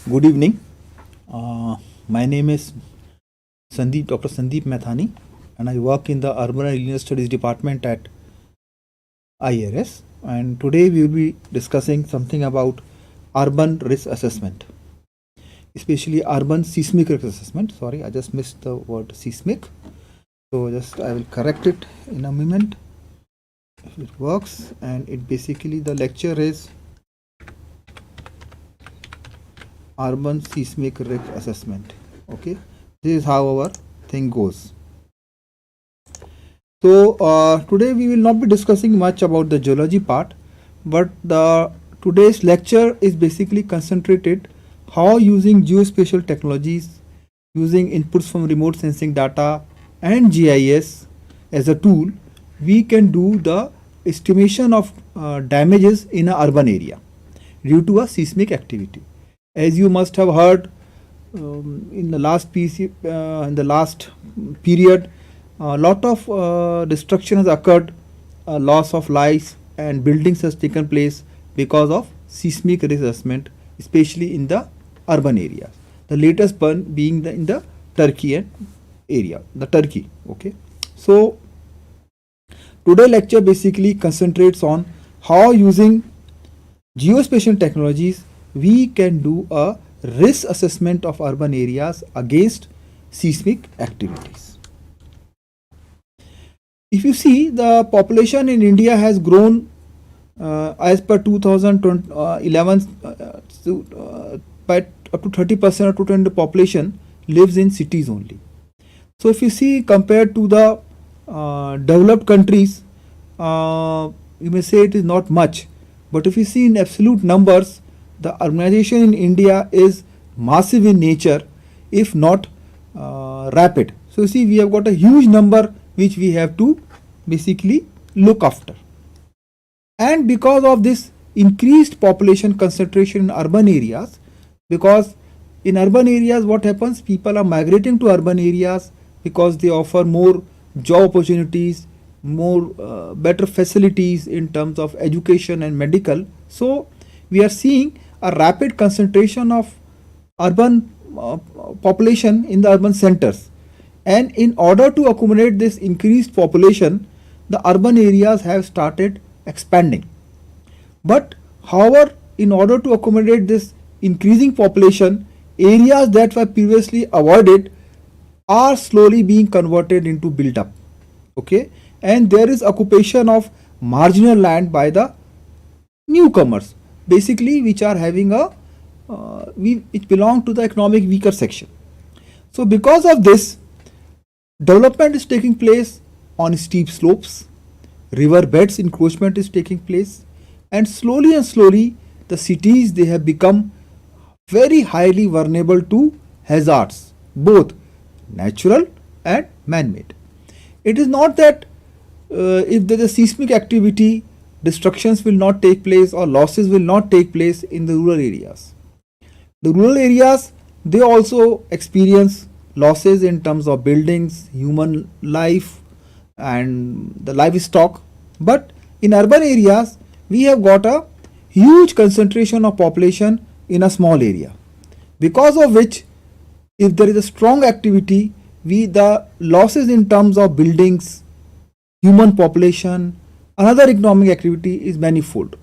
Good evening. My name is Sandeep, Dr. Sandeep Maithani, and I work in the Urban and Regional Studies Department at IIRS. And today we will be discussing something about urban risk assessment, especially urban seismic risk assessment. Sorry, I just missed the word seismic. So I will correct it in a moment if it works. And it basically the lecture is urban seismic risk assessment. Okay, this is how our thing goes. So today we will not be discussing much about the geology part, but today's lecture is basically concentrated how using geospatial technologies, using inputs from remote sensing data and GIS as a tool, we can do the estimation of damages in an urban area due to a seismic activity. As you must have heard in the last period, a lot of destruction has occurred, loss of lives and buildings has taken place because of seismic risk assessment, especially in the urban areas. The latest one being in the Turkey area, the Turkey. Okay, so today lecture basically concentrates on how using geospatial technologies we can do a risk assessment of urban areas against seismic activities. If you see, the population in India has grown as per 2011 by up to 30% of total population lives in cities only. So if you see, compared to the developed countries, you may say it is not much, but if you see in absolute numbers, the urbanization in India is massive in nature, if not rapid. So you see, we have got a huge number which we have to basically look after. And because of this increased population concentration in urban areas, because in urban areas what happens, people are migrating to urban areas because they offer more job opportunities, more better facilities in terms of education and medical. So we are seeing a rapid concentration of urban population in the urban centers, and in order to accommodate this increased population, the urban areas have started expanding. But however, in order to accommodate this increasing population, areas that were previously avoided are slowly being converted into built up. Okay, and there is occupation of marginal land by the newcomers, basically which are having which belong to the economic weaker section. So because of this, development is taking place on steep slopes, river beds encroachment is taking place, and slowly the cities, they have become very highly vulnerable to hazards, both natural and man-made. It is not that if there is a seismic activity, destructions will not take place or losses will not take place in the rural areas. The rural areas, they also experience losses in terms of buildings, human life and the livestock. But in urban areas, we have got a huge concentration of population in a small area, because of which if there is a strong activity, the losses in terms of buildings, human population, another economic activity is manifold.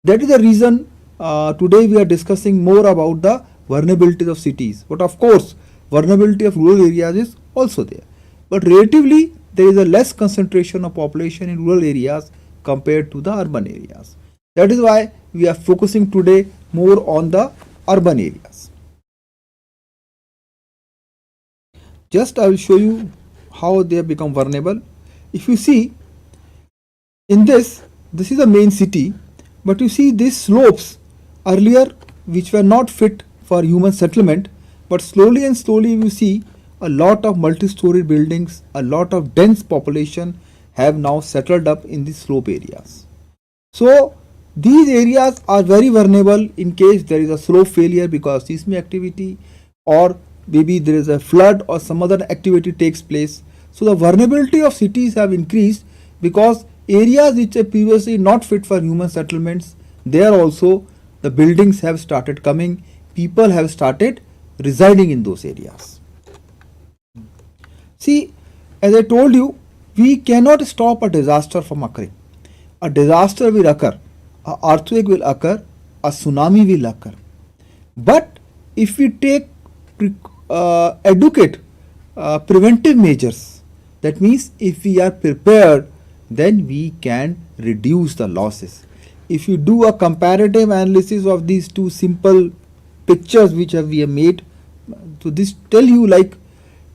That is the reason today we are discussing more about the vulnerabilities of cities. But of course, vulnerability of rural areas is also there. But relatively, there is a less concentration of population in rural areas compared to the urban areas. That is why we are focusing today more on the urban areas. Just I will show you how they have become vulnerable. If you see, in this is the main city, but you see these slopes earlier which were not fit for human settlement, but slowly you see a lot of multi-story buildings, a lot of dense population have now settled up in the slope areas. So these areas are very vulnerable in case there is a slope failure because of seismic activity, or maybe there is a flood or some other activity takes place. So the vulnerability of cities have increased because areas which are previously not fit for human settlements, there also the buildings have started coming, people have started residing in those areas. See, as I told you, we cannot stop a disaster from occurring. A disaster will occur, an earthquake will occur, a tsunami will occur. But if we take adequate preventive measures, that means if we are prepared, then we can reduce the losses. If you do a comparative analysis of these two simple pictures which we have made, so this tell you, like,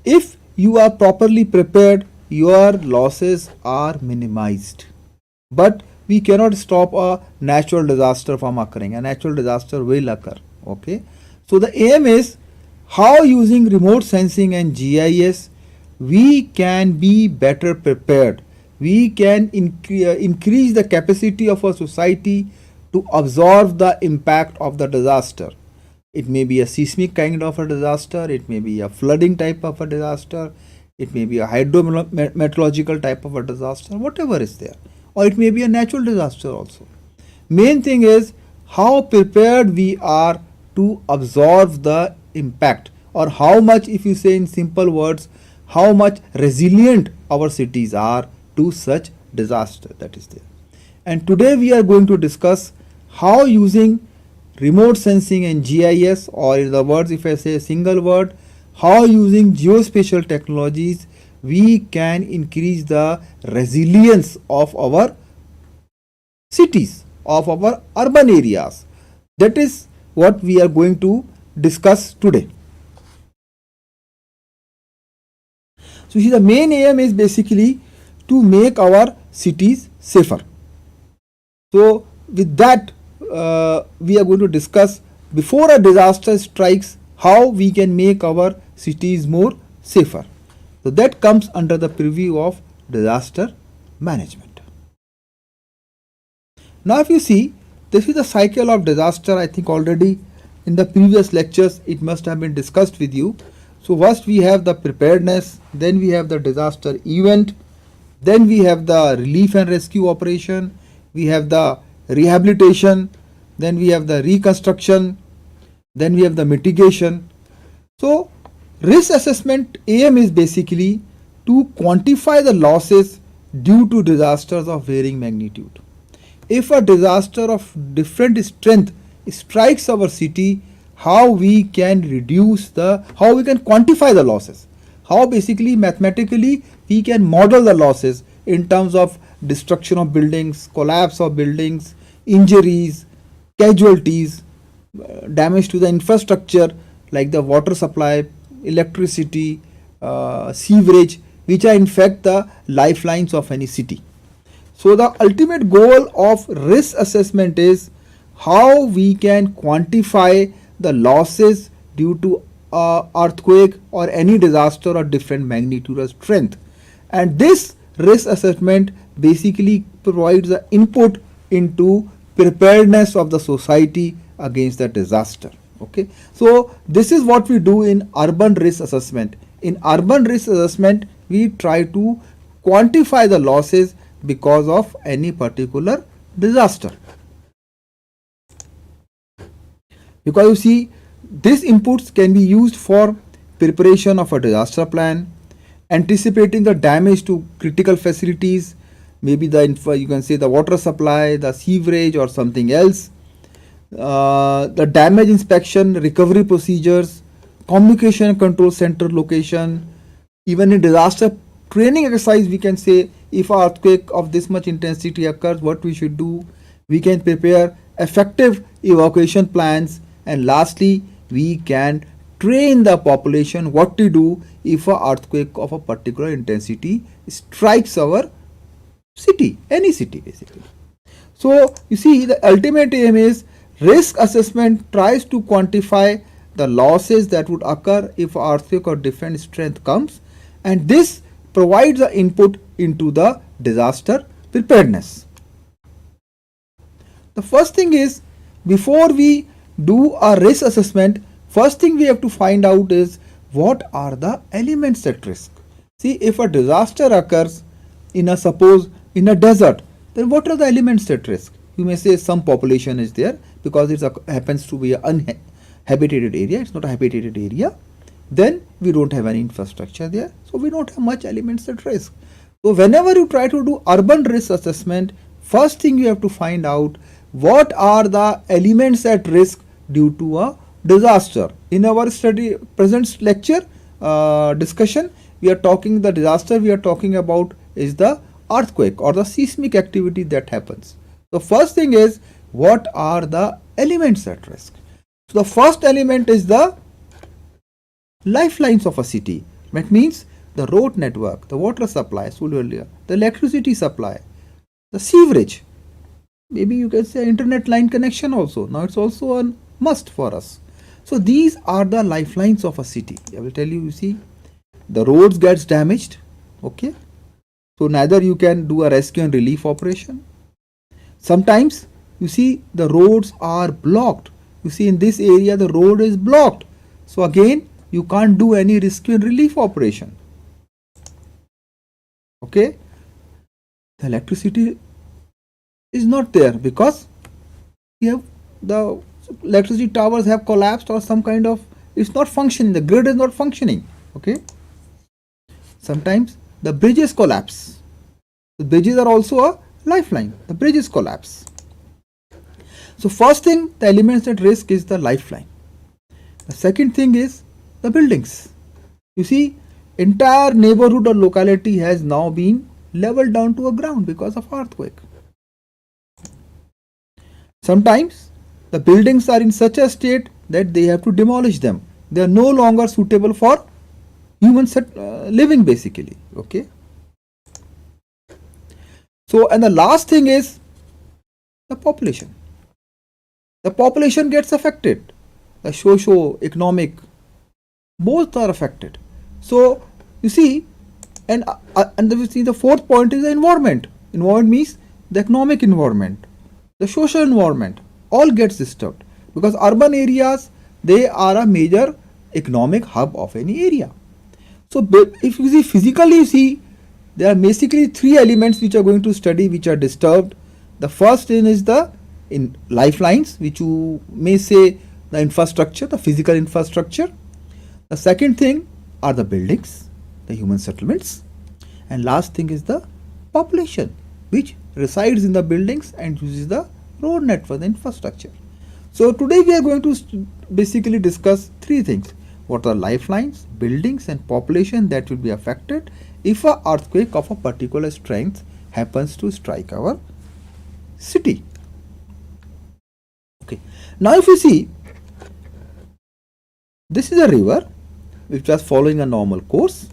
if you are properly prepared, your losses are minimized. But we cannot stop a natural disaster from occurring. A natural disaster will occur. Okay. So the aim is how, using remote sensing and GIS, we can be better prepared. We can increase the capacity of a society to absorb the impact of the disaster. It may be a seismic kind of a disaster, it may be a flooding type of a disaster, it may be a hydrometeorological type of a disaster, whatever is there. Or it may be a natural disaster also. Main thing is how prepared we are to absorb the impact, or how much, if you say in simple words, how much resilient our cities are to such disaster that is there. And today we are going to discuss how, using remote sensing and GIS, or in the words, if I say a single word, how using geospatial technologies we can increase the resilience of our cities, of our urban areas. That is what we are going to discuss today. So the main aim is basically to make our cities safer. So with that, we are going to discuss, before a disaster strikes, how we can make our cities more safer. So that comes under the purview of disaster management. Now if you see, this is the cycle of disaster. I think already in the previous lectures it must have been discussed with you. So first we have the preparedness, then we have the disaster event, then we have the relief and rescue operation, we have the rehabilitation, then we have the reconstruction, then we have the mitigation. So risk assessment aim is basically to quantify the losses due to disasters of varying magnitude. If a disaster of different strength strikes our city, how we can how we can quantify the losses, how basically mathematically we can model the losses in terms of destruction of buildings, collapse of buildings, injuries, casualties, damage to the infrastructure like the water supply, electricity, sewerage, which are in fact the lifelines of any city. So the ultimate goal of risk assessment is how we can quantify the losses due to earthquake or any disaster of different magnitude or strength. And this risk assessment basically provides the input into preparedness of the society against the disaster. Okay, so this is what we do in urban risk assessment. In urban risk assessment, we try to quantify the losses because of any particular disaster. Because you see, these inputs can be used for preparation of a disaster plan, anticipating the damage to critical facilities, maybe you can say the water supply, the sewerage or something else, the damage inspection, recovery procedures, communication control center location. Even in disaster training exercise, we can say if an earthquake of this much intensity occurs, what we should do. We can prepare effective evacuation plans, and lastly we can train the population what to do if an earthquake of a particular intensity strikes our city, any city basically. So you see, the ultimate aim is risk assessment tries to quantify the losses that would occur if an earthquake of different strength comes, and this provides the input into the disaster preparedness. The first thing is, before we do a risk assessment, first thing we have to find out is what are the elements at risk. See, if a disaster occurs in a desert, then what are the elements at risk? You may say some population is there because it happens to be an habitated area, it's not a habitated area, then we don't have any infrastructure there, so we don't have much elements at risk. So whenever you try to do urban risk assessment, first thing you have to find out what are the elements at risk due to a disaster. In our study present lecture discussion, we are talking the disaster we are talking about is the earthquake or the seismic activity that happens. The first thing is what are the elements at risk. So the first element is the lifelines of a city. That means the road network, the water supply, as told earlier, the electricity supply, the sewerage, maybe you can say internet line connection also. Now it's also a must for us. So these are the lifelines of a city. I will tell you, you see, the roads gets damaged, okay, so neither you can do a rescue and relief operation. Sometimes you see the roads are blocked. You see in this area the road is blocked, so again you can't do any rescue and relief operation. Okay, the electricity is not there because we have the electricity towers have collapsed or some kind of, it's not functioning, the grid is not functioning. Okay, sometimes the bridges collapse. The bridges are also a lifeline. The bridges collapse. So first thing, the elements at risk is the lifeline. The second thing is the buildings. You see, entire neighborhood or locality has now been leveled down to a ground because of earthquake. Sometimes the buildings are in such a state that they have to demolish them. They are no longer suitable for human living basically. Okay. So, and the last thing is the population. The population gets affected. The socio-economic, both are affected. So, you see, and we see the fourth point is the environment. Environment means the economic environment, the social environment, all gets disturbed because urban areas, they are a major economic hub of any area. So if you see physically, you see there are basically three elements which are going to study which are disturbed. The first thing is the lifelines, which you may say the infrastructure, the physical infrastructure. The second thing are the buildings, the human settlements, and last thing is the population which resides in the buildings and uses the road network, the infrastructure. So today we are going to basically discuss three things. What are lifelines, buildings and population that will be affected if an earthquake of a particular strength happens to strike our city. Okay. Now if you see, this is a river which was following a normal course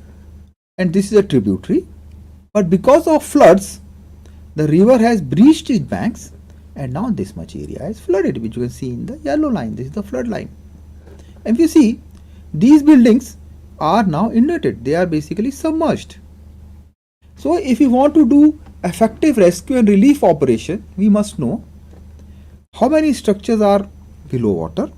and this is a tributary, but because of floods the river has breached its banks and now this much area is flooded, which you can see in the yellow line. This is the flood line. And if you see, these buildings are now inundated, they are basically submerged. So if we want to do effective rescue and relief operation, we must know how many structures are below water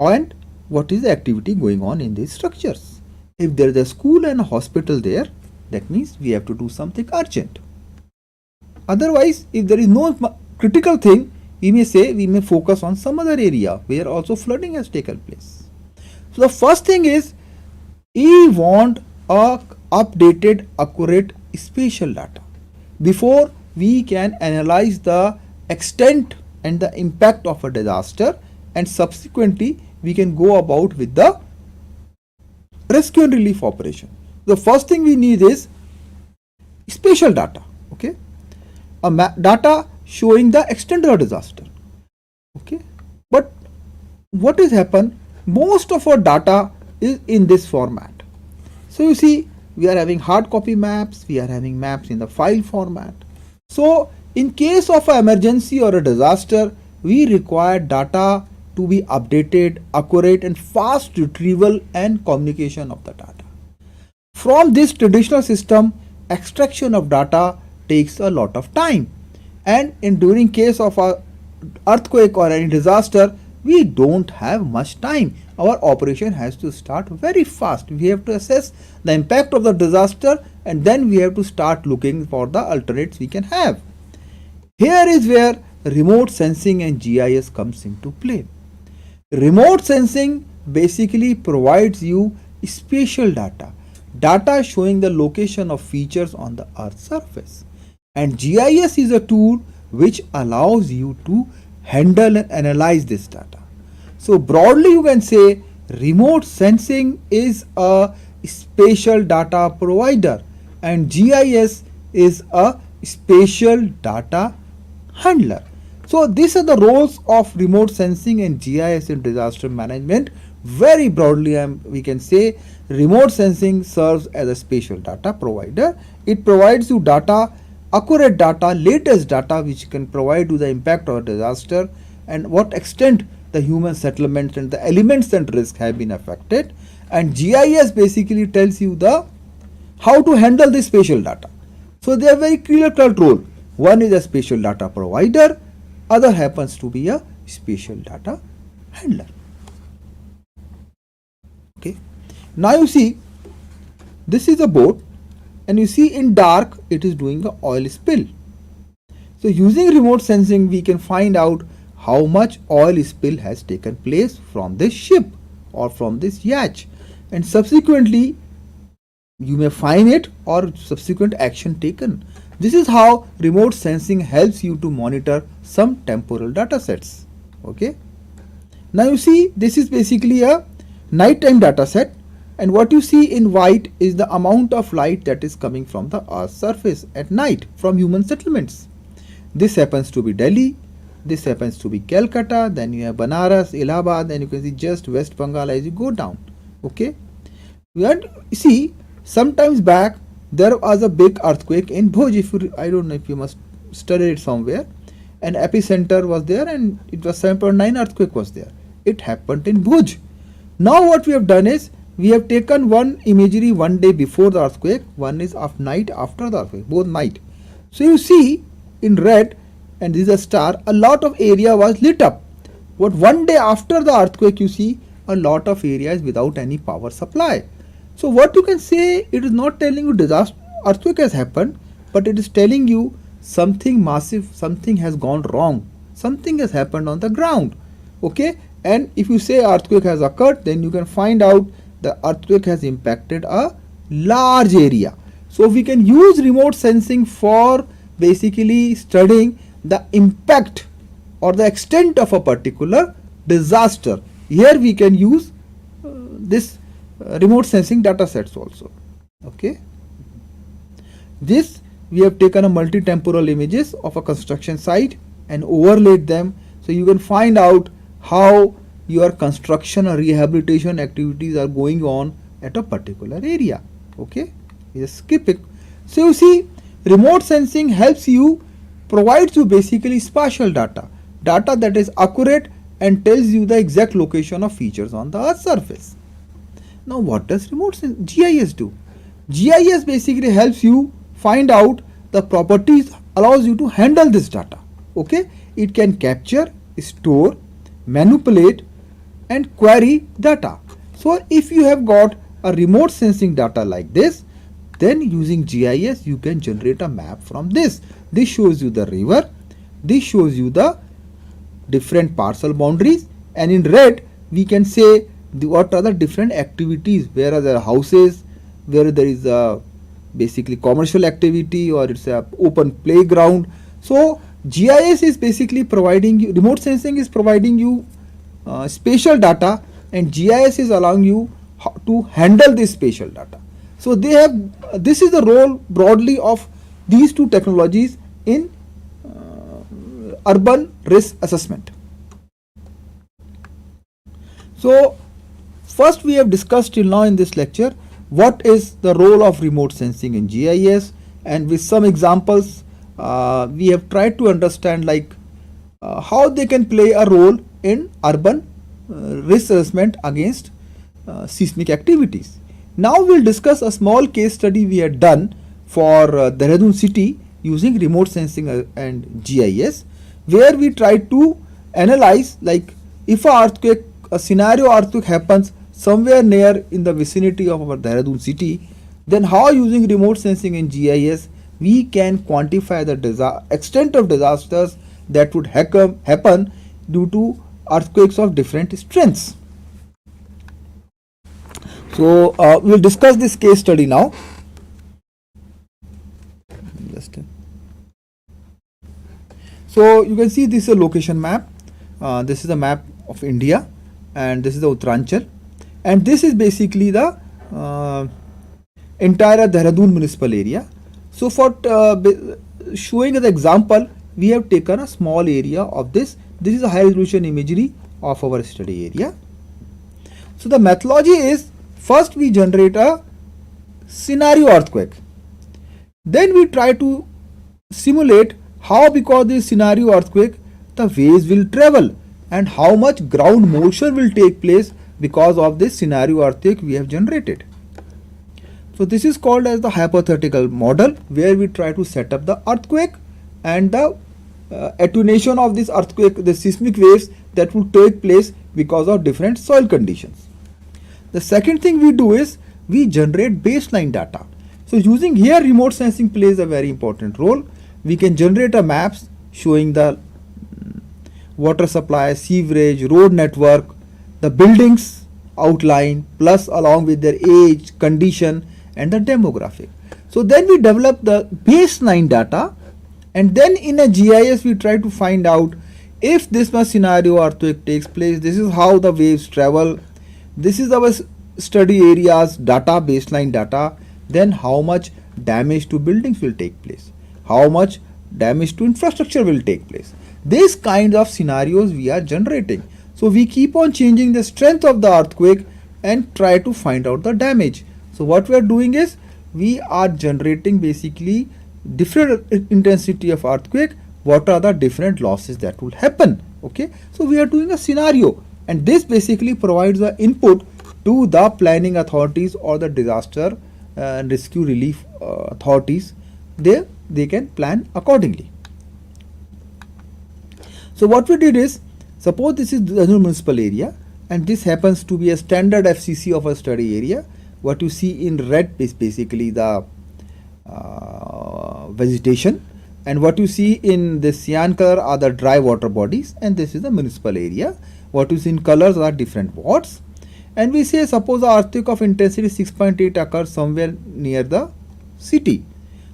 and what is the activity going on in these structures. If there is a school and a hospital there, that means we have to do something urgent. Otherwise, if there is no critical thing, we may say we may focus on some other area where also flooding has taken place. So the first thing is we want a updated, accurate spatial data before we can analyze the extent and the impact of a disaster, and subsequently we can go about with the rescue and relief operation. The first thing we need is spatial data. Okay, a data showing the extent of the disaster. Okay, but what has happened? Most of our data is in this format. So you see, we are having hard copy maps, we are having maps in the file format. So in case of an emergency or a disaster, we require data to be updated, accurate and fast retrieval and communication of the data. From this traditional system, extraction of data takes a lot of time, and during case of a earthquake or any disaster, we don't have much time. Our operation has to start very fast. We have to assess the impact of the disaster and then we have to start looking for the alternates we can have. Here is where remote sensing and GIS comes into play. Remote sensing basically provides you spatial data, data showing the location of features on the Earth's surface. And GIS is a tool which allows you to handle and analyze this data. So broadly you can say remote sensing is a spatial data provider and GIS is a spatial data handler. So these are the roles of remote sensing and GIS in disaster management. Very broadly we can say remote sensing serves as a spatial data provider. It provides you data, accurate data, latest data which can provide you the impact of a disaster and what extent the human settlements and the elements and risk have been affected. And GIS basically tells you the how to handle this spatial data. So they are very clear cut role. One is a spatial data provider, other happens to be a spatial data handler. Okay. Now you see this is a boat and you see in dark it is doing an oil spill. So using remote sensing we can find out how much oil spill has taken place from this ship or from this yacht and subsequently you may find it or subsequent action taken. This is how remote sensing helps you to monitor some temporal data sets. Okay. Now you see this is basically a nighttime data set and what you see in white is the amount of light that is coming from the Earth's surface at night from human settlements. This happens to be Delhi, this happens to be Calcutta, then you have Banaras, Allahabad, and you can see just West Bengal as you go down. Okay. And see, sometimes back there was a big earthquake in Bhuj. If you, I don't know if you must study it somewhere. An epicenter was there and it was 7.9 earthquake was there. It happened in Bhuj. Now what we have done is we have taken one imagery one day before the earthquake, one is of night after the earthquake, both night. So you see in red and this is a star, a lot of area was lit up. But one day after the earthquake you see a lot of areas without any power supply. So what you can say, it is not telling you disaster earthquake has happened, but it is telling you something massive, something has gone wrong, something has happened on the ground. Okay, and if you say earthquake has occurred, then you can find out the earthquake has impacted a large area. So we can use remote sensing for basically studying the impact or the extent of a particular disaster. Here we can use this remote sensing data sets also. Okay, this we have taken a multi-temporal images of a construction site and overlaid them so you can find out how your construction or rehabilitation activities are going on at a particular area. Okay, just skip it. So you see remote sensing helps you, provides you basically spatial data, data that is accurate and tells you the exact location of features on the Earth's surface. Now what does GIS do? GIS basically helps you find out the properties, allows you to handle this data. Okay, it can capture, store, manipulate and query data. So if you have got a remote sensing data like this, then using GIS you can generate a map from this. This shows you the river, this shows you the different parcel boundaries, and in red we can say what are the different activities, where are the houses, where there is a basically commercial activity or it's a open playground. So GIS is basically providing you, remote sensing is providing you spatial data and GIS is allowing you to handle this spatial data. So they have, this is the role broadly of these two technologies in urban risk assessment. So first we have discussed till now in this lecture what is the role of remote sensing in GIS, and with some examples we have tried to understand like how they can play a role in urban risk assessment against seismic activities. Now we'll discuss a small case study we had done for Dehradun city using remote sensing and GIS, where we tried to analyze like if a earthquake, a scenario earthquake happens somewhere near in the vicinity of our Dehradun city, then how using remote sensing and GIS we can quantify the extent of disasters that would happen due to earthquakes of different strengths. So we'll discuss this case study now. So you can see this is a location map. This is a map of India, and this is the Uttaranchal, and this is basically the entire Dehradun municipal area. So for showing the example, we have taken a small area of this. This is a high resolution imagery of our study area. So the methodology is, first we generate a scenario earthquake. Then we try to simulate how, because this scenario earthquake, the waves will travel and how much ground motion will take place because of this scenario earthquake we have generated. So this is called as the hypothetical model, where we try to set up the earthquake and the attenuation of this earthquake, the seismic waves that will take place because of different soil conditions. The second thing we do is we generate baseline data. So using here remote sensing plays a very important role. We can generate a maps showing the water supply, sewerage, road network, the buildings outline, plus along with their age, condition, and the demographic. So then we develop the baseline data, and then in a GIS we try to find out if this much scenario earthquake takes place, this is how the waves travel, this is our study areas data, baseline data, then how much damage to buildings will take place, how much damage to infrastructure will take place. These kinds of scenarios we are generating. So we keep on changing the strength of the earthquake and try to find out the damage. So what we are doing is we are generating basically different intensity of earthquake, what are the different losses that will happen. Okay, so we are doing a scenario, and this basically provides the input to the planning authorities or the disaster and rescue relief authorities. They can plan accordingly. So what we did is, suppose this is the municipal area and this happens to be a standard FCC of a study area. What you see in red is basically the vegetation, and what you see in the cyan color are the dry water bodies, and this is the municipal area. What you see in colors are different wards, and we say suppose the earthquake of intensity 6.8 occurs somewhere near the city.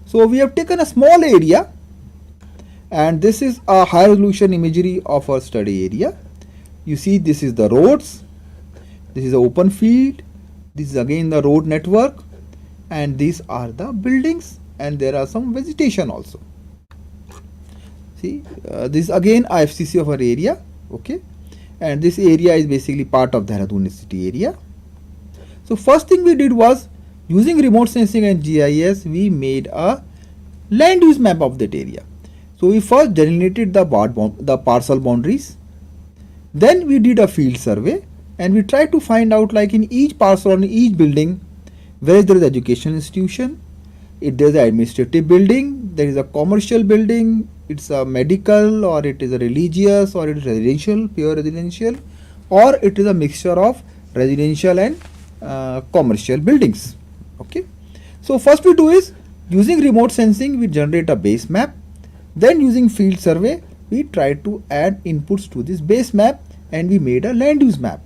So we have taken a small area, and this is a high resolution imagery of our study area. You see this is the roads, this is the open field, this is again the road network, and these are the buildings, and there are some vegetation also. See, this is again a FCC of our area. Okay, and this area is basically part of the Dehradun city area. So first thing we did was, using remote sensing and GIS, we made a land use map of that area. So we first delineated the parcel boundaries, then we did a field survey, and we tried to find out, like in each parcel or in each building, where there is education institution, if there is an administrative building, there is a commercial building, it's a medical, or it is a religious, or it is residential, pure residential, or it is a mixture of residential and commercial buildings. Okay, so first we do is, using remote sensing we generate a base map, then using field survey we try to add inputs to this base map, and we made a land use map.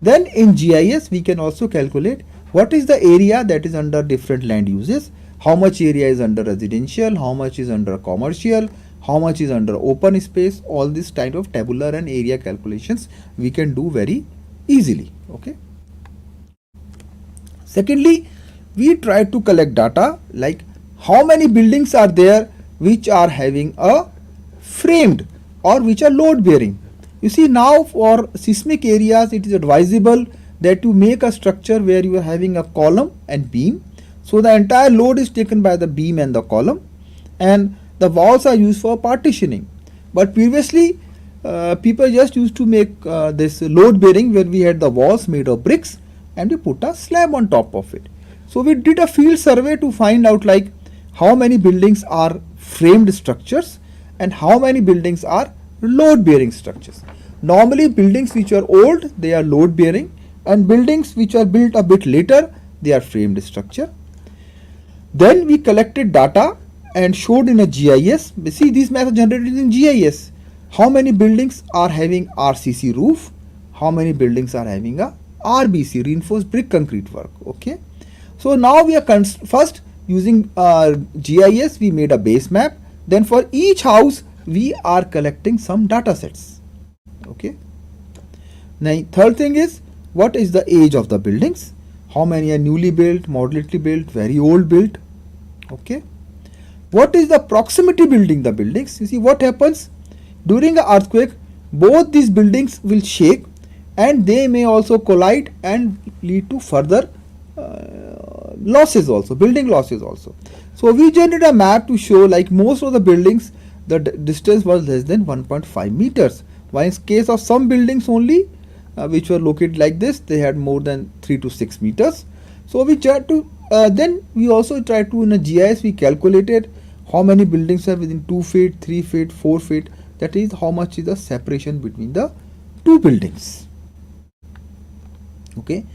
Then in GIS we can also calculate what is the area that is under different land uses, how much area is under residential, how much is under commercial, how much is under open space. All this type of tabular and area calculations we can do very easily. Okay. Secondly, we try to collect data like how many buildings are there which are having a framed or which are load bearing. You see, now for seismic areas it is advisable that you make a structure where you are having a column and beam. So the entire load is taken by the beam and the column, and the walls are used for partitioning. But previously people just used to make this load bearing, where we had the walls made of bricks and we put a slab on top of it. So we did a field survey to find out like how many buildings are framed structures and how many buildings are load bearing structures. Normally buildings which are old, they are load bearing, and buildings which are built a bit later, they are framed structure. Then we collected data and showed in a GIS. See, these maps are generated in GIS. how many buildings are having RCC roof, how many buildings are having a RBC, reinforced brick concrete work. Okay, so now we are first using GIS, we made a base map. Then for each house we are collecting some data sets. Okay, now third thing is, what is the age of the buildings, how many are newly built, moderately built, very old built. Okay, what is the proximity building the buildings. You see what happens during an earthquake, both these buildings will shake and they may also collide and lead to further losses also, building losses also. So we generated a map to show like most of the buildings the distance was less than 1.5 meters, while in case of some buildings only which were located like this, they had more than 3 to 6 meters. So we tried to then we also tried to, in a GIS we calculated how many buildings are within 2 feet, 3 feet, 4 feet, that is how much is the separation between the two buildings. Okay,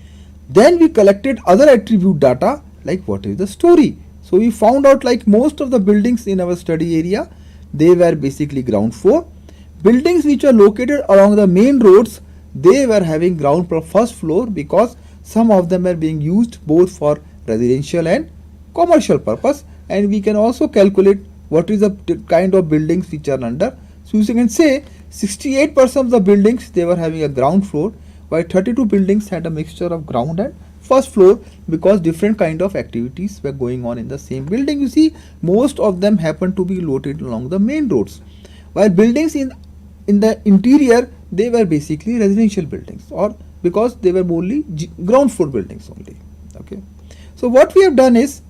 then we collected other attribute data like what is the story. So we found out like most of the buildings in our study area, they were basically ground floor. Buildings which are located along the main roads, they were having ground first floor because some of them are being used both for residential and commercial purpose, and we can also calculate what is the kind of buildings which are under. So you can say 68% of the buildings they were having a ground floor, while 32 buildings had a mixture of ground and first floor because different kind of activities were going on in the same building. You see, most of them happen to be located along the main roads, while buildings in the interior, they were basically residential buildings, or because they were only ground floor buildings only. Okay, so what we have done is,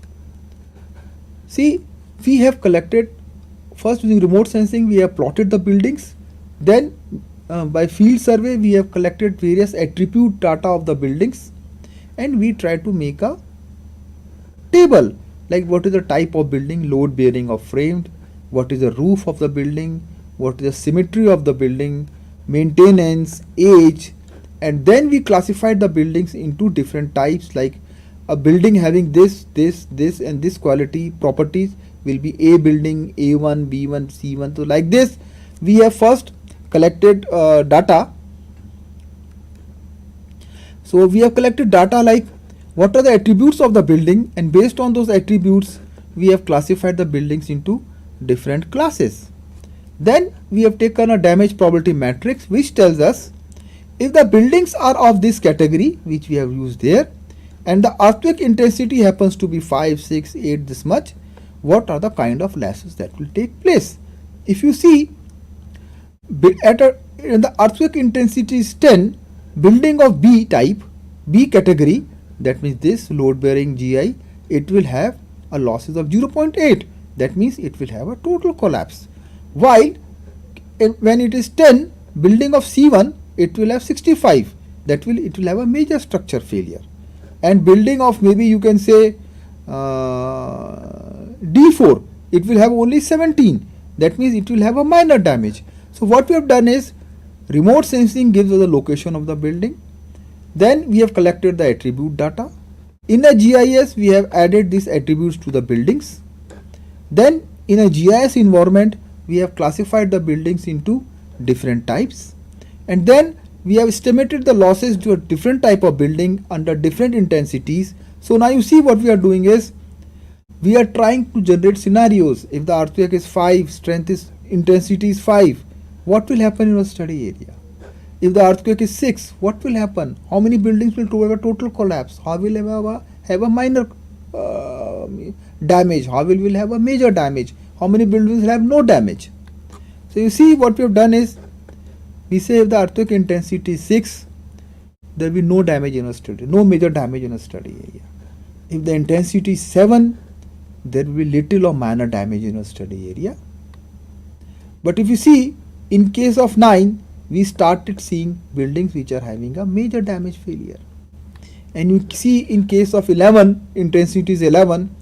see, we have collected first using remote sensing, we have plotted the buildings. Then by field survey we have collected various attribute data of the buildings, and we try to make a table like what is the type of building, load bearing or framed, what is the roof of the building, what is the symmetry of the building, maintenance, age, and then we classified the buildings into different types, like a building having this and this quality properties will be A building, A1, B1, C1. So like this we have first collected data. So we have collected data like what are the attributes of the building, and based on those attributes we have classified the buildings into different classes. Then we have taken a damage probability matrix which tells us if the buildings are of this category which we have used there, and the earthquake intensity happens to be 5, 6, 8 this much, what are the kind of losses that will take place. If you see when the earthquake intensity is 10, building of B type, B category, that means this load bearing GI, it will have a losses of 0.8, that means it will have a total collapse. While when it is 10, building of C1, it will have 65, that it will have a major structure failure. And building of maybe you can say D4, it will have only 17, that means it will have a minor damage. So what we have done is, remote sensing gives us the location of the building. Then we have collected the attribute data. In a GIS we have added these attributes to the buildings. Then in a GIS environment we have classified the buildings into different types, and then we have estimated the losses to a different type of building under different intensities. So now you see what we are doing is, we are trying to generate scenarios. If the earthquake is 5, intensity is 5, what will happen in your study area? If the earthquake is 6, what will happen? How many buildings will have a total collapse? How will have a minor damage? How will have a major damage? How many buildings will have no damage? So you see what we have done is, we say if the earthquake intensity is 6, there will be no damage in a study, no major damage in a study area. If the intensity is 7, there will be little or minor damage in a study area. But if you see, in case of 9, we started seeing buildings which are having a major damage failure. And you see in case of 11, intensity is 11,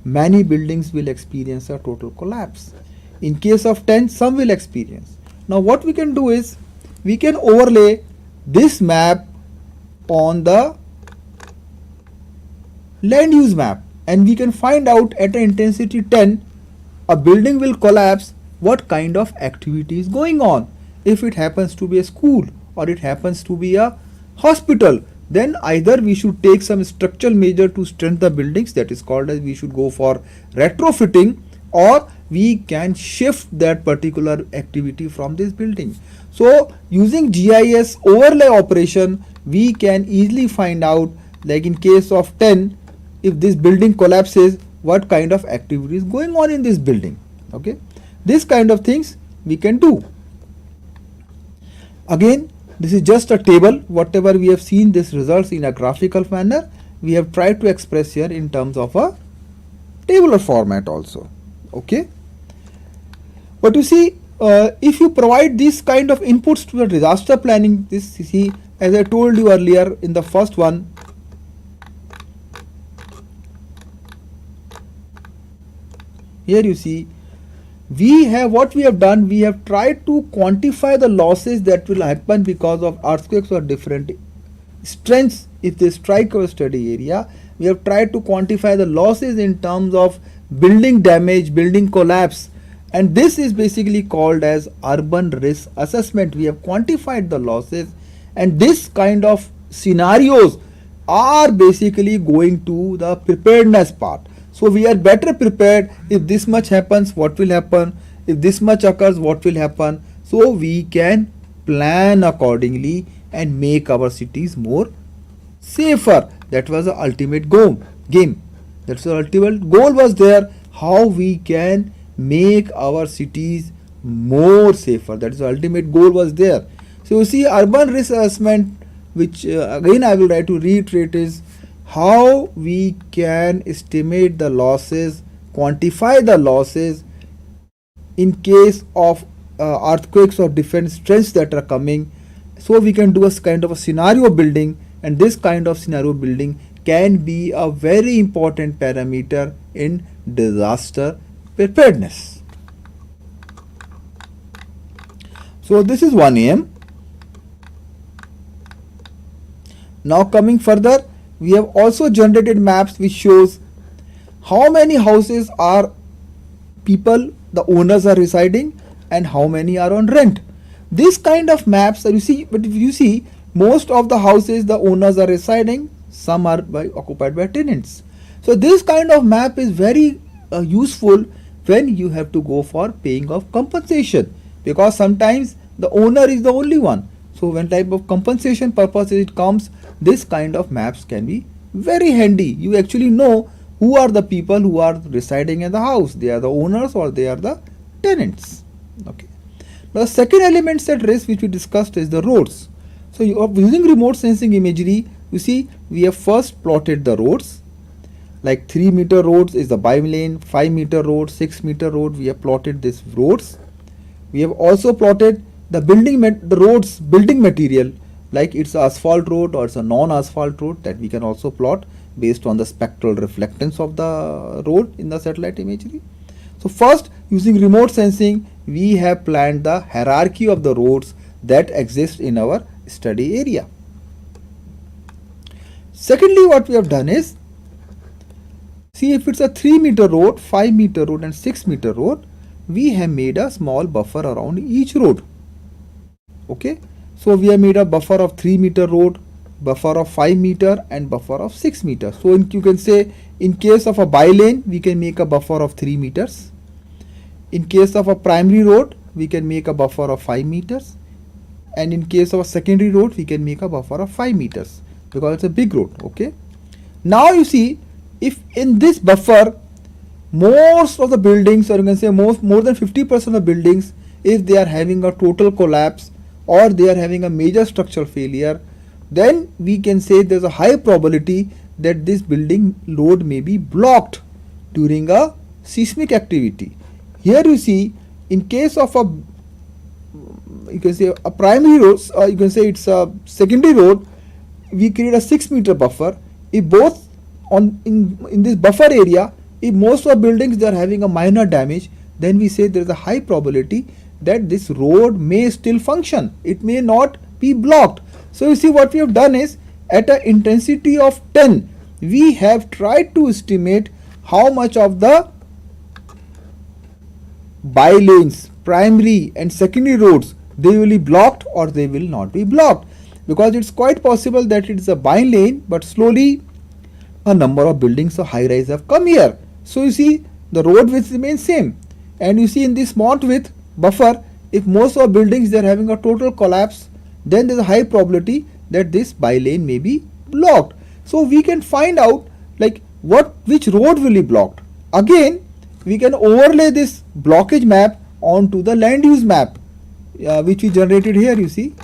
many buildings will experience a total collapse. In case of 10, some will experience. Now what we can do is, we can overlay this map on the land use map, and we can find out at an intensity 10, a building will collapse, what kind of activity is going on. if it happens to be a school or it happens to be a hospital, then either we should take some structural measure to strengthen the buildings, that is called as we should go for retrofitting, or we can shift that particular activity from this building. So using GIS overlay operation, we can easily find out, like in case of 10, if this building collapses, what kind of activity is going on in this building. Okay, this kind of things we can do. Again, this is just a table. Whatever we have seen, this results in a graphical manner. We have tried to express here in terms of a tabular format also. Okay, but you see, if you provide this kind of inputs to the disaster planning, this, you see, as I told you earlier in the first one, here you see, we have, what we have done, we have tried to quantify the losses that will happen because of earthquakes or different strengths if they strike our study area. We have tried to quantify the losses in terms of building damage, building collapse, and this is basically called as urban risk assessment. We have quantified the losses, and this kind of scenarios are basically going to the preparedness part. So we are better prepared. If this much happens, what will happen? If this much occurs, what will happen? So we can plan accordingly and make our cities more safer. That was the ultimate game. That's the ultimate goal was there. How we can make our cities more safer. That is the ultimate goal was there. So you see, urban risk assessment, which again I will try to reiterate, is how we can estimate the losses, quantify the losses in case of earthquakes or different strengths that are coming. So we can do a kind of a scenario building, and this kind of scenario building can be a very important parameter in disaster preparedness. So this is 1 AM. Now coming further, we have also generated maps which shows how many houses are people, the owners are residing, and how many are on rent. This kind of maps, you see, but if you see, most of the houses the owners are residing, some are occupied by tenants. So this kind of map is very useful when you have to go for paying of compensation, because sometimes the owner is the only one. So when type of compensation purposes it comes, this kind of maps can be very handy. You actually know who are the people who are residing in the house. They are the owners or they are the tenants. Okay. Now the second element at risk which we discussed is the roads. So you are using remote sensing imagery. You see, we have first plotted the roads. Like 3 meter roads is the bi-lane, 5 meter road, 6 meter road. We have plotted these roads. We have also plotted the building material, like it's asphalt road or it's a non-asphalt road, that we can also plot based on the spectral reflectance of the road in the satellite imagery. So first, using remote sensing, we have planned the hierarchy of the roads that exist in our study area. Secondly, what we have done is, see, if it's a 3 meter road, 5 meter road and 6 meter road, we have made a small buffer around each road. Okay, so we have made a buffer of 3 meter road, buffer of 5 meter and buffer of 6 meter. So you can say, in case of a bi-lane, we can make a buffer of 3 meters. In case of a primary road, we can make a buffer of 5 meters. And in case of a secondary road, we can make a buffer of 5 meters because it's a big road. Okay. Now you see, if in this buffer, most of the buildings, or you can say more than 50% of the buildings, if they are having a total collapse or they are having a major structural failure, then we can say there's a high probability that this building load may be blocked during a seismic activity. Here you see, in case of a, you can say a primary road, you can say it's a secondary road, we create a 6 meter buffer. If both in this buffer area, if most of the buildings they are having a minor damage, then we say there is a high probability that this road may still function. It may not be blocked. So you see, what we have done is, at an intensity of 10, we have tried to estimate how much of the bi-lanes, primary and secondary roads, they will be blocked or they will not be blocked, because it's quite possible that it's a bi-lane, but slowly a number of buildings of high rise have come here. So you see the road width remains same, and you see in this smart width buffer, if most of buildings they are having a total collapse, then there is a high probability that this bi-lane may be blocked. So we can find out like which road will be blocked. Again, we can overlay this blockage map onto the land use map, which we generated here. You see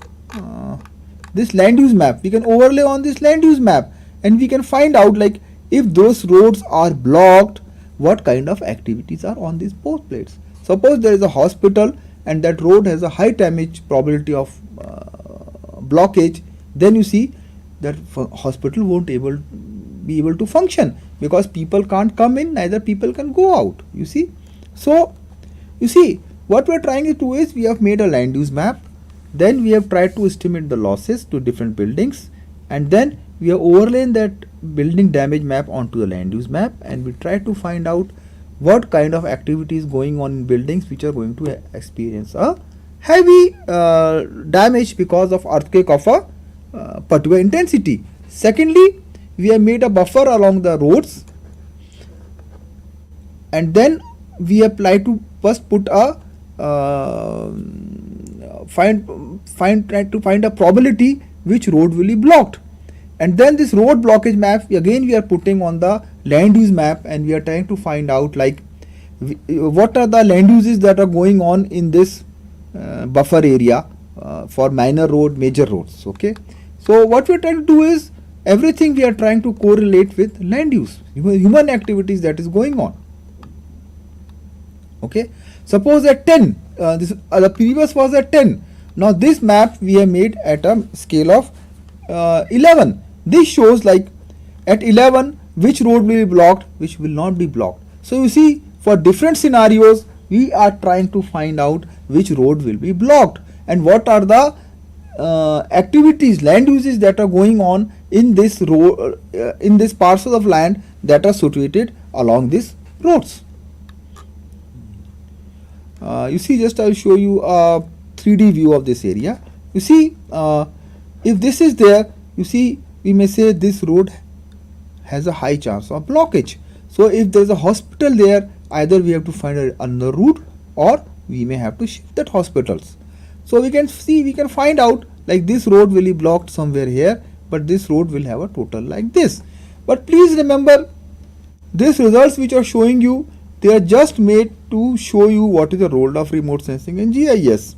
this land use map, we can overlay on this land use map, and we can find out like if those roads are blocked, what kind of activities are on these post plates. Suppose there is a hospital and that road has a high damage probability of blockage, then you see that hospital won't be able to function, because people can't come in, neither people can go out. You see, so you see what we are trying to do is we have made a land use map, then we have tried to estimate the losses to different buildings, and then we have overlaid that building damage map onto the land use map, and we try to find out what kind of activity is going on in buildings which are going to experience a heavy damage because of earthquake of a particular intensity. Secondly, we have made a buffer along the roads, and then we apply to first put a try to find a probability which road will be blocked, and then this road blockage map again we are putting on the land use map, and we are trying to find out like what are the land uses that are going on in this buffer area for minor road, major roads. Okay, so what we are trying to do is everything we are trying to correlate with land use, human activities that is going on. Okay, suppose at 10, the previous was at 10. Now this map we have made at a scale of 11. This shows like at 11 which road will be blocked, which will not be blocked. So you see for different scenarios we are trying to find out which road will be blocked and what are the activities, land uses that are going on in this road, in this parcel of land that are situated along these roads. You see, just I will show you a 3D view of this area. You see, if this is there, you see, we may say this road has a high chance of blockage. So if there is a hospital there, either we have to find another route or we may have to shift that hospitals. So we can see, we can find out like this road will be blocked somewhere here, but this road will have a total like this. But please remember, these results which are showing you, they are just made to show you what is the role of remote sensing and GIS.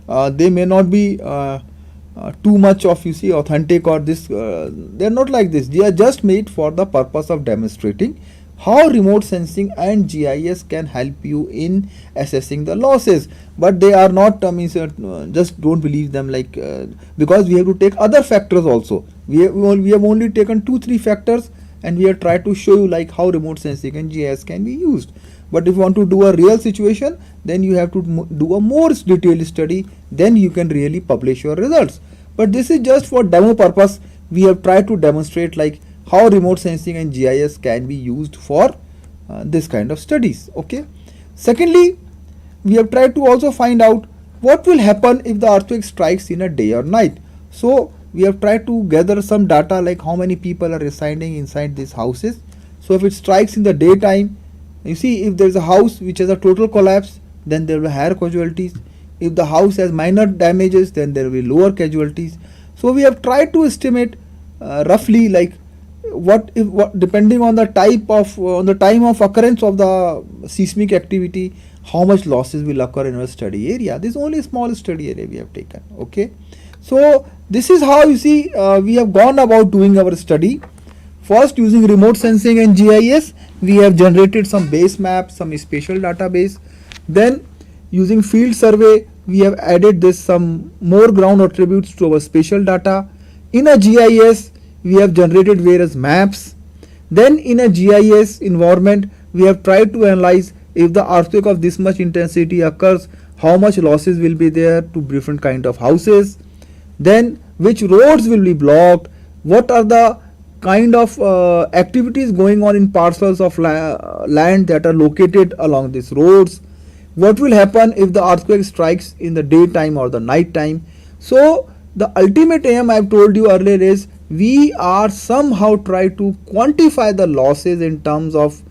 They may not be too much of, you see, authentic or this, they are not like this. They are just made for the purpose of demonstrating how remote sensing and GIS can help you in assessing the losses. But they are not, just don't believe them, like because we have to take other factors also. We have only taken 2-3 factors, and we have tried to show you like how remote sensing and GIS can be used. But if you want to do a real situation, then you have to do a more detailed study, then you can really publish your results. But this is just for demo purpose. We have tried to demonstrate like how remote sensing and GIS can be used for this kind of studies. Okay. Secondly, we have tried to also find out what will happen if the earthquake strikes in a day or night. So we have tried to gather some data like how many people are residing inside these houses. So if it strikes in the daytime, you see, if there is a house which has a total collapse, then there will be higher casualties. If the house has minor damages, then there will be lower casualties. So we have tried to estimate roughly like what depending on the type of on the time of occurrence of the seismic activity, how much losses will occur in our study area. This is only a small study area we have taken. Okay, so this is how, you see, we have gone about doing our study. First, using remote sensing and GIS, we have generated some base maps, some spatial database. Then using field survey, we have added this some more ground attributes to our spatial data. In a GIS, we have generated various maps. Then in a GIS environment, we have tried to analyze if the earthquake of this much intensity occurs, how much losses will be there to different kind of houses. Then which roads will be blocked, what are the kind of activities going on in parcels of land that are located along these roads, what will happen if the earthquake strikes in the daytime or the night time. So the ultimate aim I've told you earlier is we are somehow try to quantify the losses in terms of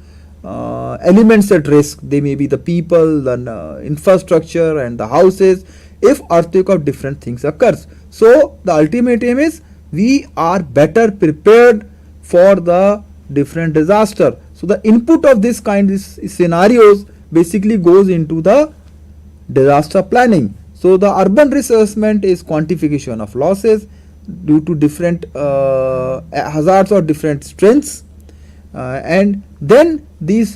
elements at risk. They may be the people, the infrastructure and the houses if earthquake of different things occurs. So the ultimate aim is we are better prepared for the different disaster. So the input of this kind of scenarios basically goes into the disaster planning. So the urban risk assessment is quantification of losses due to different hazards or different strengths, and then these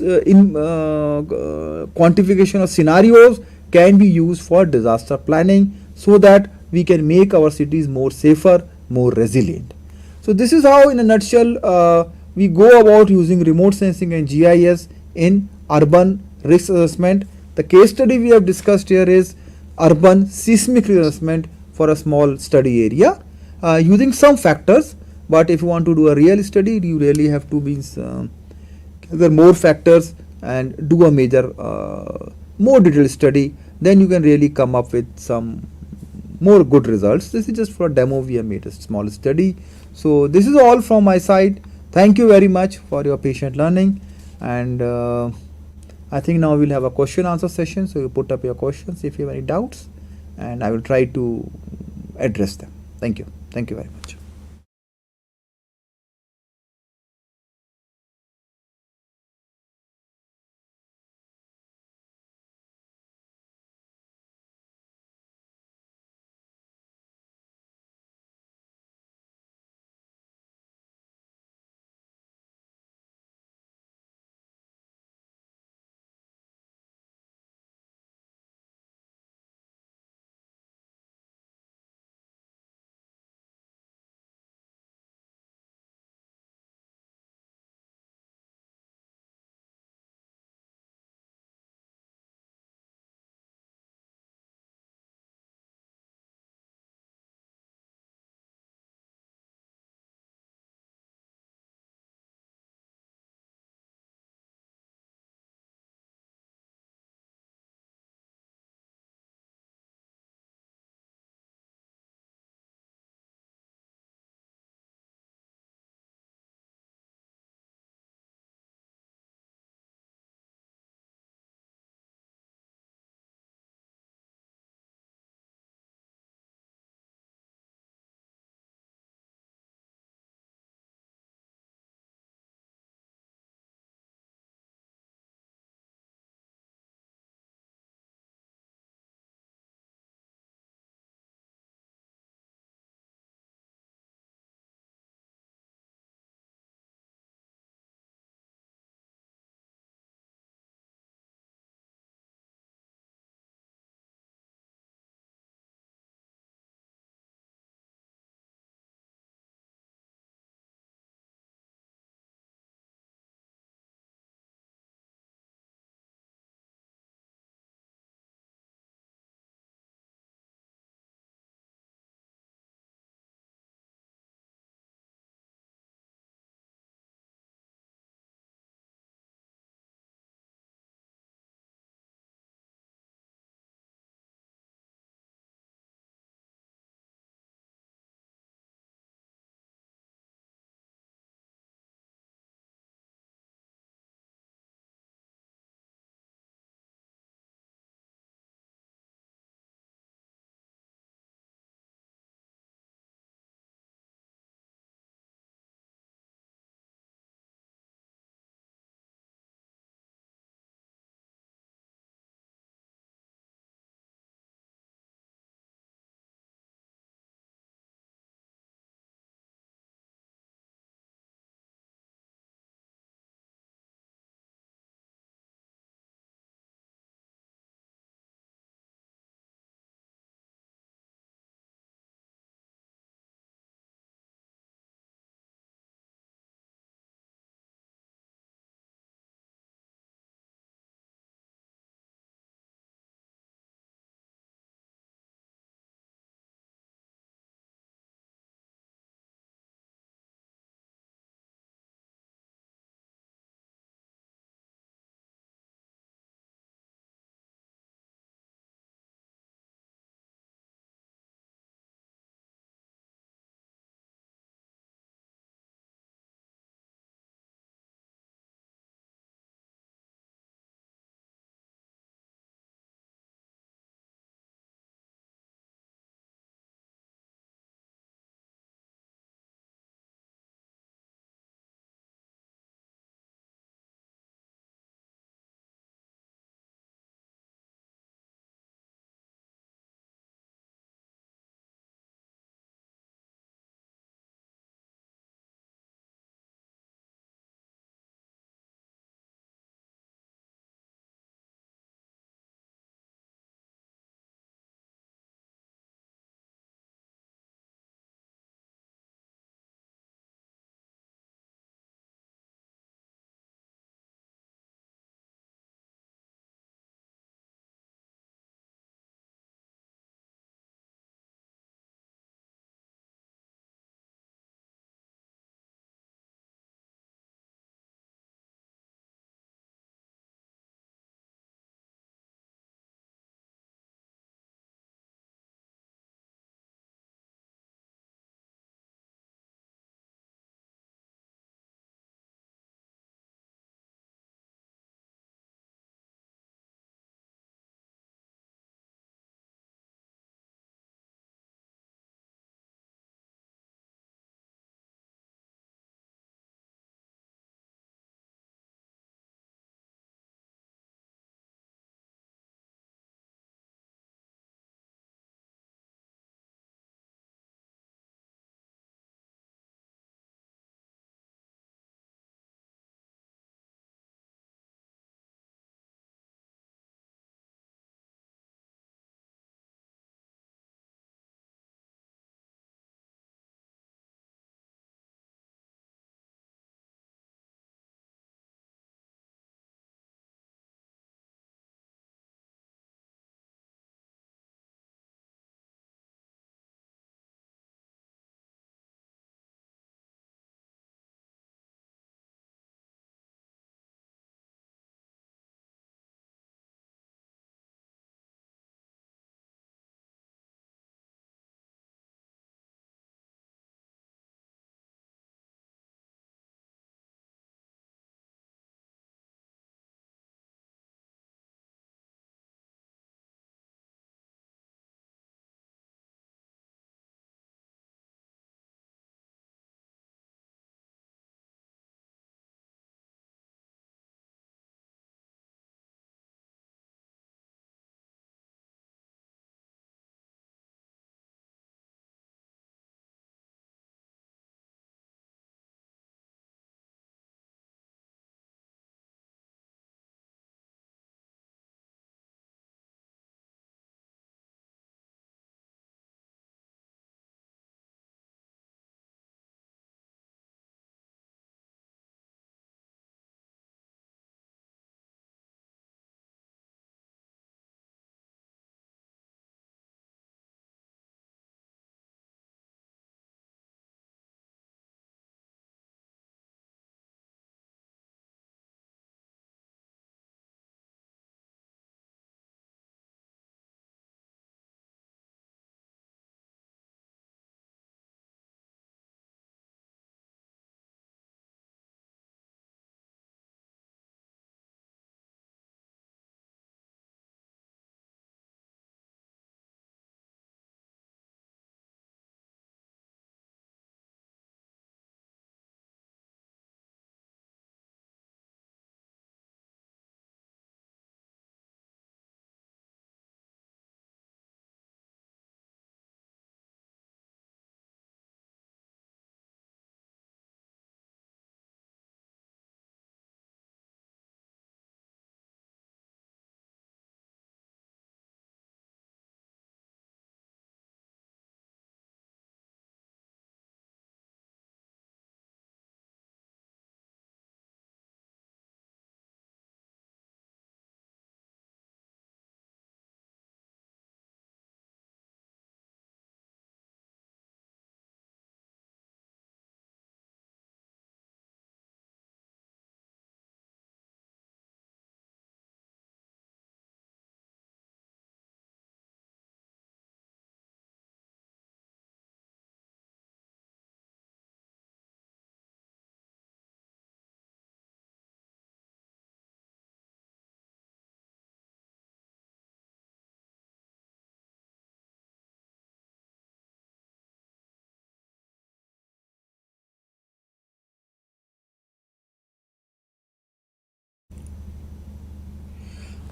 quantification of scenarios can be used for disaster planning so that we can make our cities more safer, more resilient. So this is how in a nutshell we go about using remote sensing and GIS in urban risk assessment. The case study we have discussed here is urban seismic assessment for a small study area using some factors, but if you want to do a real study you really have to be gather more factors and do a major more detailed study, then you can really come up with some more good results. This is just for a demo, we have made a small study. So this is all from my side. Thank you very much for your patient learning, and I think now we'll have a question answer session. So you put up your questions if you have any doubts, and I will try to address them. Thank you. Thank you very much.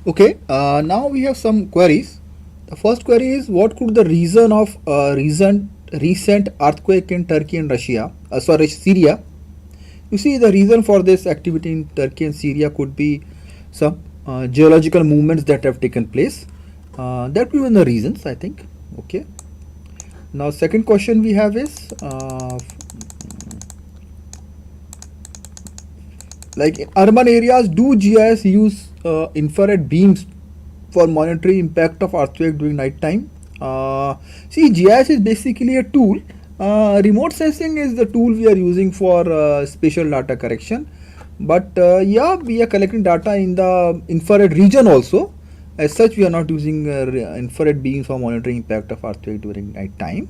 Okay, now we have some queries. The first query is what could the reason of recent earthquake in Turkey and Russia, Syria. You see, the reason for this activity in Turkey and Syria could be some geological movements that have taken place. That will be the reasons, I think. Okay. Now, second question we have is like in urban areas, do GIS use infrared beams for monitoring impact of earthquake during night time? See, GIS is basically a tool. Remote sensing is the tool we are using for spatial data correction. But yeah, we are collecting data in the infrared region also. As such, we are not using infrared beams for monitoring impact of earthquake during night time.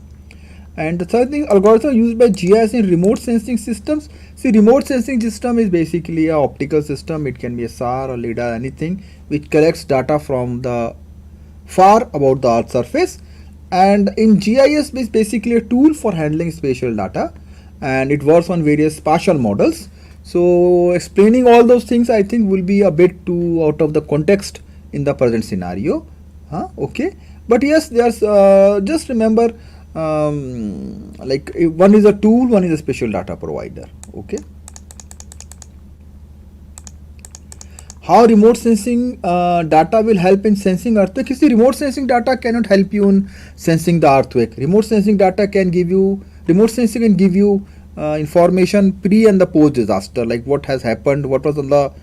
And the third thing, algorithm used by GIS in remote sensing systems. See, remote sensing system is basically a optical system. It can be a SAR or LiDAR, anything which collects data from the far about the Earth's surface. And in GIS is basically a tool for handling spatial data, and it works on various spatial models. So explaining all those things, I think, will be a bit too out of the context in the present scenario. Okay, but yes, there's just remember, like one is a tool, one is a spatial data provider. Okay. How remote sensing data will help in sensing earthquake? You see, remote sensing data cannot help you in sensing the earthquake. Remote sensing can give you information pre and the post disaster, like what has happened, what was on the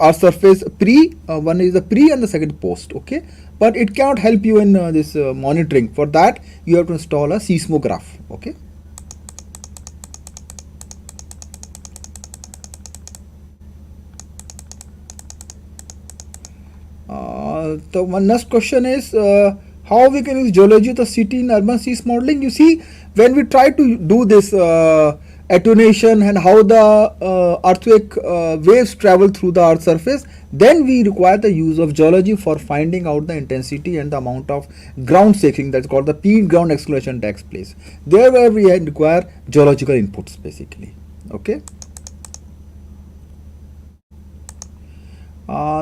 earth surface pre. One is the pre and the second post. Okay, but it cannot help you in this monitoring. For that, you have to install a seismograph. Okay. The one next question is how we can use geology of the city in urban seas modeling. You see, when we try to do this attenuation and how the earthquake waves travel through the earth surface, then we require the use of geology for finding out the intensity and the amount of ground shaking, that's called the peat ground acceleration takes place. There where we require geological inputs basically. Okay.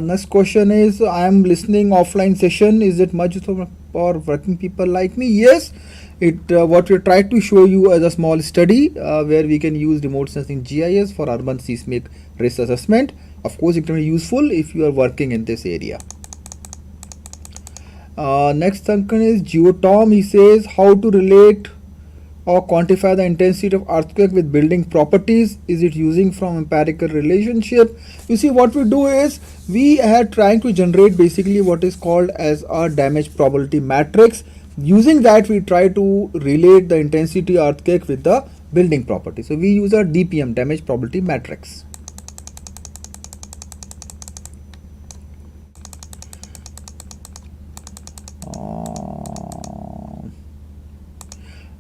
Next question is, I am listening offline session. Is it much for working people like me? Yes, it what we try to show you as a small study where we can use remote sensing GIS for urban seismic risk assessment. Of course, it can be useful if you are working in this area. Next question is Geotom. He says how to relate or quantify the intensity of earthquake with building properties. Is it using from empirical relationship? You see, what we do is we are trying to generate basically what is called as a damage probability matrix. Using that, we try to relate the intensity earthquake with the building property. So we use a DPM, damage probability matrix.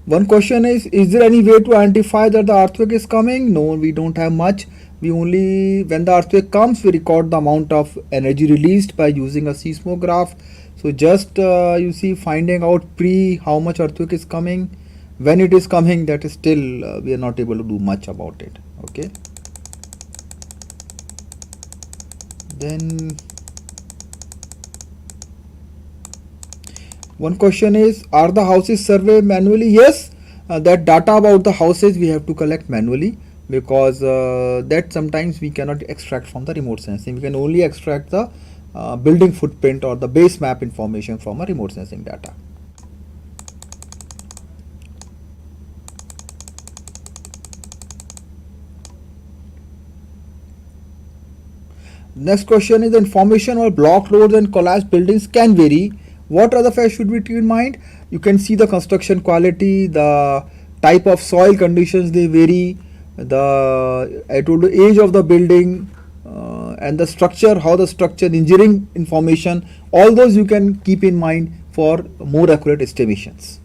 One question is there any way to identify that the earthquake is coming? No, we don't have much. We only, when the earthquake comes, we record the amount of energy released by using a seismograph. So just you see, finding out pre how much earthquake is coming, when it is coming, that is still we are not able to do much about it. Okay. Then one question is, are the houses surveyed manually? Yes, that data about the houses we have to collect manually, because that sometimes we cannot extract from the remote sensing. We can only extract the building footprint or the base map information from a remote sensing data. Next question is, the information or block roads and collapsed buildings can vary. What other factors should we keep in mind? You can see the construction quality, the type of soil conditions, they vary, the age of the building, and the structure, how the structure, engineering information, all those you can keep in mind for more accurate estimations.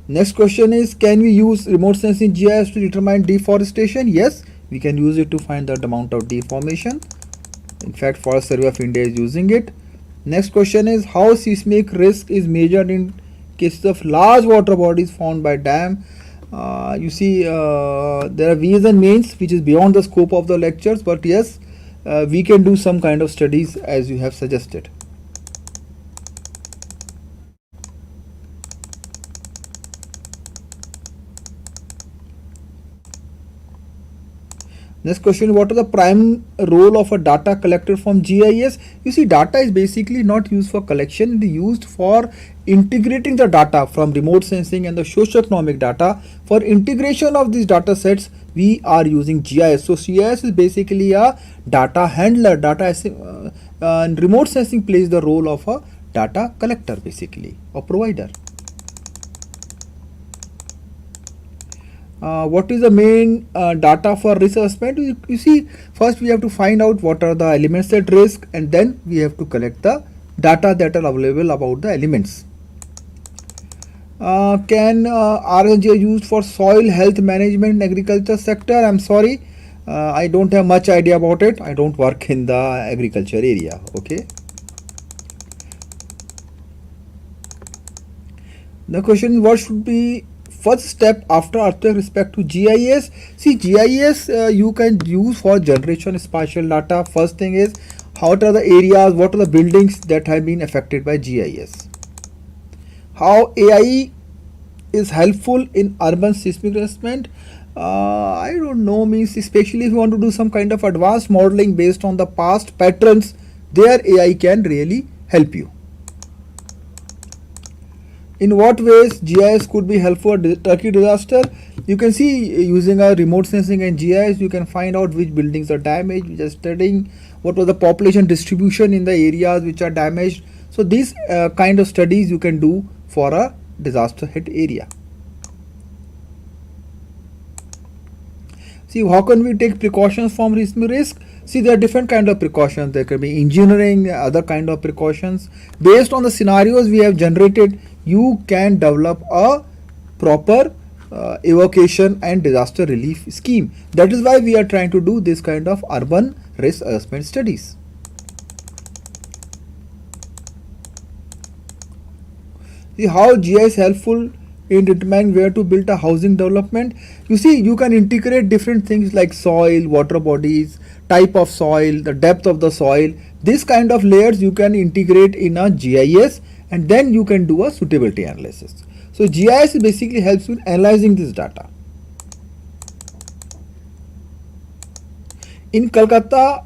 Next question is, can we use remote sensing GIS to determine deforestation? Yes, we can use it to find the amount of deformation. In fact, Forest Survey of India is using it. Next question is, how seismic risk is measured in cases of large water bodies formed by dam? You see, there are V's and mains which is beyond the scope of the lectures, but yes, we can do some kind of studies as you have suggested. Next question, what is the prime role of a data collected from GIS? You see, data is basically not used for collection, it is used for integrating the data from remote sensing and the socioeconomic data. For integration of these data sets, we are using GIS. So GIS is basically a data handler, and remote sensing plays the role of a data collector basically, or provider. What is the main data for risk assessment? You see, first we have to find out what are the elements at risk, and then we have to collect the data that are available about the elements. Can RSG used for soil health management in agriculture sector? I'm sorry, I don't have much idea about it. I don't work in the agriculture area. Okay. The question, what should be first step after earthquake respect to GIS? See, GIS you can use for generation spatial data. First thing is, what are the areas, what are the buildings that have been affected by GIS? How AI is helpful in urban seismic assessment? I don't know, means especially if you want to do some kind of advanced modeling based on the past patterns, there AI can really help you. In what ways GIS could be helpful for Turkey disaster? You can see, using a remote sensing and GIS, you can find out which buildings are damaged, which are studying what was the population distribution in the areas which are damaged. So these kind of studies you can do for a disaster hit area. See, how can we take precautions from risk? See, there are different kind of precautions. There can be engineering, other kind of precautions. Based on the scenarios we have generated, you can develop a proper evacuation and disaster relief scheme. That is why we are trying to do this kind of urban risk assessment studies. See, how GIS helpful in determining where to build a housing development. You see, you can integrate different things like soil, water bodies, type of soil, the depth of the soil. This kind of layers you can integrate in a GIS, and then you can do a suitability analysis. So GIS basically helps you in analyzing this data. In Kolkata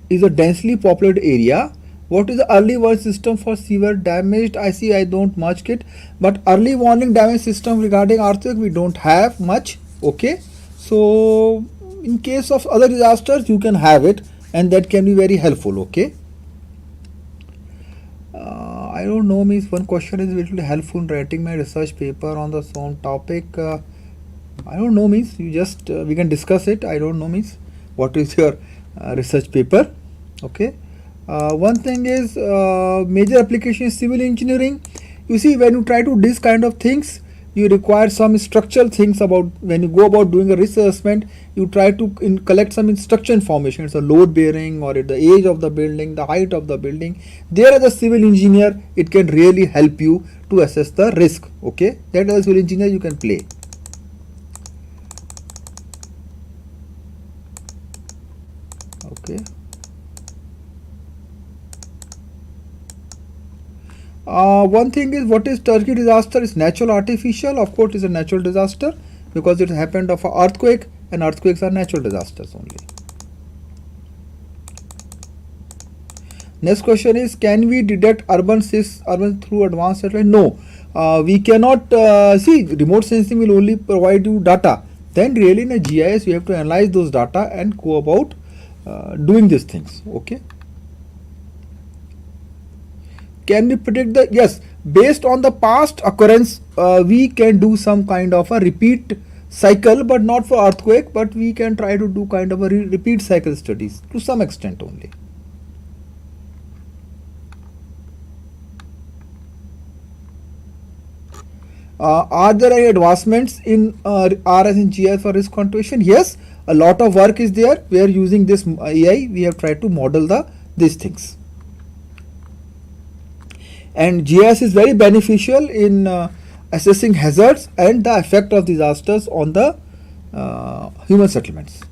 is a densely populated area. What is the early warning system for severe damaged? I don't much get, but early warning damage system regarding earthquake we don't have much. Okay, so in case of other disasters you can have it, and that can be very helpful. Okay. I don't know, means one question is it will be helpful in writing my research paper on the same topic. I don't know, means you just we can discuss it. I don't know, means what is your research paper. Okay. One thing is major application is civil engineering. You see, when you try to do this kind of things, you require some structural things about when you go about doing a risk assessment. You try to collect some structure information. It's a load bearing, or at the age of the building, the height of the building. There, as a civil engineer, it can really help you to assess the risk. Okay, that as a civil engineer you can play. Okay. One thing is, what is Turkey disaster? Is natural, artificial? Of course, it's a natural disaster because it happened of an earthquake, and earthquakes are natural disasters only. Next question is, can we detect urban through advanced satellite? No, we cannot. See, remote sensing will only provide you data. Then really in a GIS you have to analyze those data and go about doing these things. Okay. Can we predict the, yes, based on the past occurrence, we can do some kind of a repeat cycle, but not for earthquake, but we can try to do kind of a repeat cycle studies to some extent only. Are there any advancements in RS and GIS for risk quantification? Yes, a lot of work is there. We are using this AI. We have tried to model these things. And GIS is very beneficial in assessing hazards and the effect of disasters on the human settlements.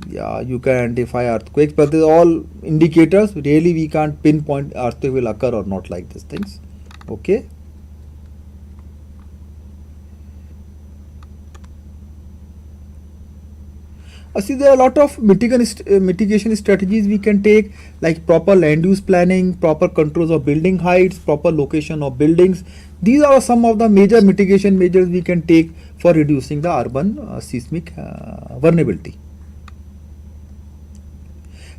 Yeah, you can identify earthquakes, but they're all indicators. Really, we can't pinpoint earthquake will occur or not, like these things. Okay. See, there are a lot of mitigation strategies we can take, like proper land use planning, proper controls of building heights, proper location of buildings. These are some of the major mitigation measures we can take for reducing the urban seismic vulnerability.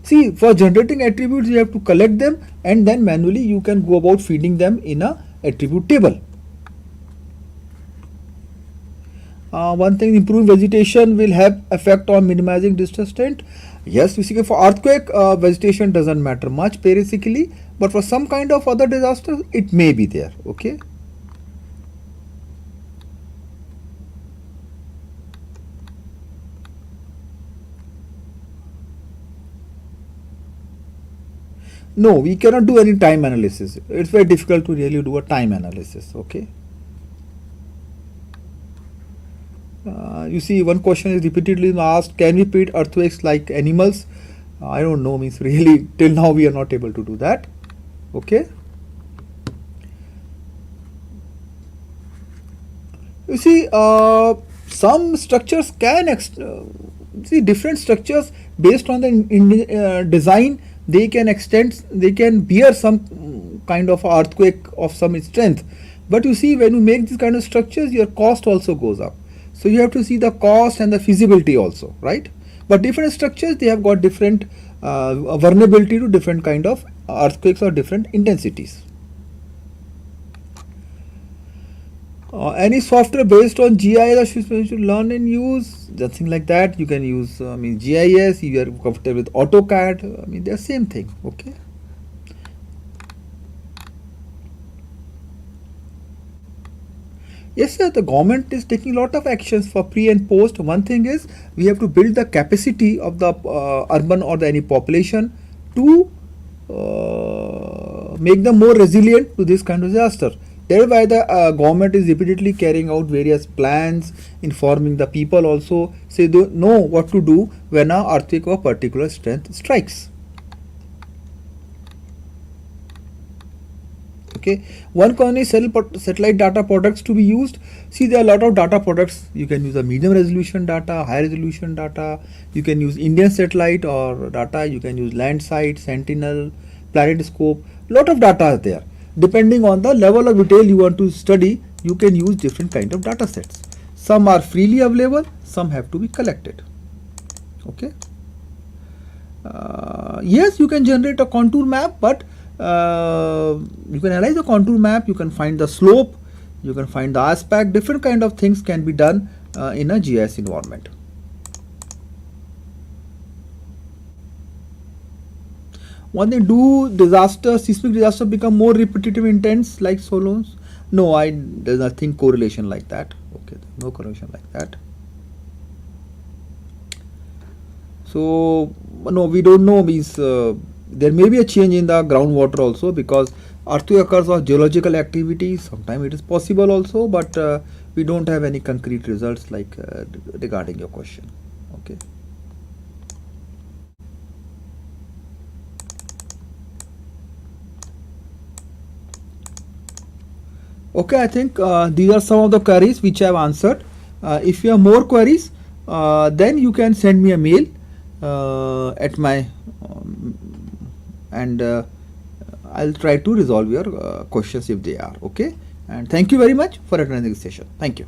See, for generating attributes, you have to collect them, and then manually you can go about feeding them in a attribute table. One thing, improving vegetation will have effect on minimizing distress extent. Yes, basically for earthquake, vegetation doesn't matter much basically, but for some kind of other disaster, it may be there. Okay. No, we cannot do any time analysis. It's very difficult to really do a time analysis. Okay. You see, one question is repeatedly asked: can we treat earthquakes like animals? I don't know. Means really, till now we are not able to do that. Okay. You see, some structures can see different structures based on the design. They can extend. They can bear some kind of earthquake of some strength. But you see, when you make these kind of structures, your cost also goes up. So you have to see the cost and the feasibility also, right? But different structures, they have got different vulnerability to different kind of earthquakes or different intensities. Any software based on GIS you should learn and use, nothing like that. You can use GIS. You are comfortable with AutoCAD. They're same thing. Okay. Yes, sir, the government is taking a lot of actions for pre and post. One thing is we have to build the capacity of the urban or any population to make them more resilient to this kind of disaster. Thereby the government is repeatedly carrying out various plans, informing the people also, so they know what to do when an earthquake of particular strength strikes. Okay, one common is satellite data products to be used. See, there are a lot of data products. You can use a medium resolution data, high resolution data. You can use Indian satellite or data. You can use Landsat, Sentinel, Planetscope. Lot of data is there. Depending on the level of detail you want to study, you can use different kind of data sets. Some are freely available, some have to be collected. Okay. Yes, you can generate a contour map, but you can analyze the contour map, you can find the slope, you can find the aspect, different kind of things can be done in a GIS environment. When they do seismic disaster become more repetitive, intense like solos? No, there's nothing correlation like that. Okay, no correlation like that. So no, we don't know. Means there may be a change in the groundwater also, because earthquake occurs of geological activity. Sometimes it is possible also, but we don't have any concrete results like regarding your question. Okay. Okay, I think these are some of the queries which I have answered. If you have more queries, then you can send me a mail at my and I'll try to resolve your questions if they are. Okay, and thank you very much for attending this session. Thank you.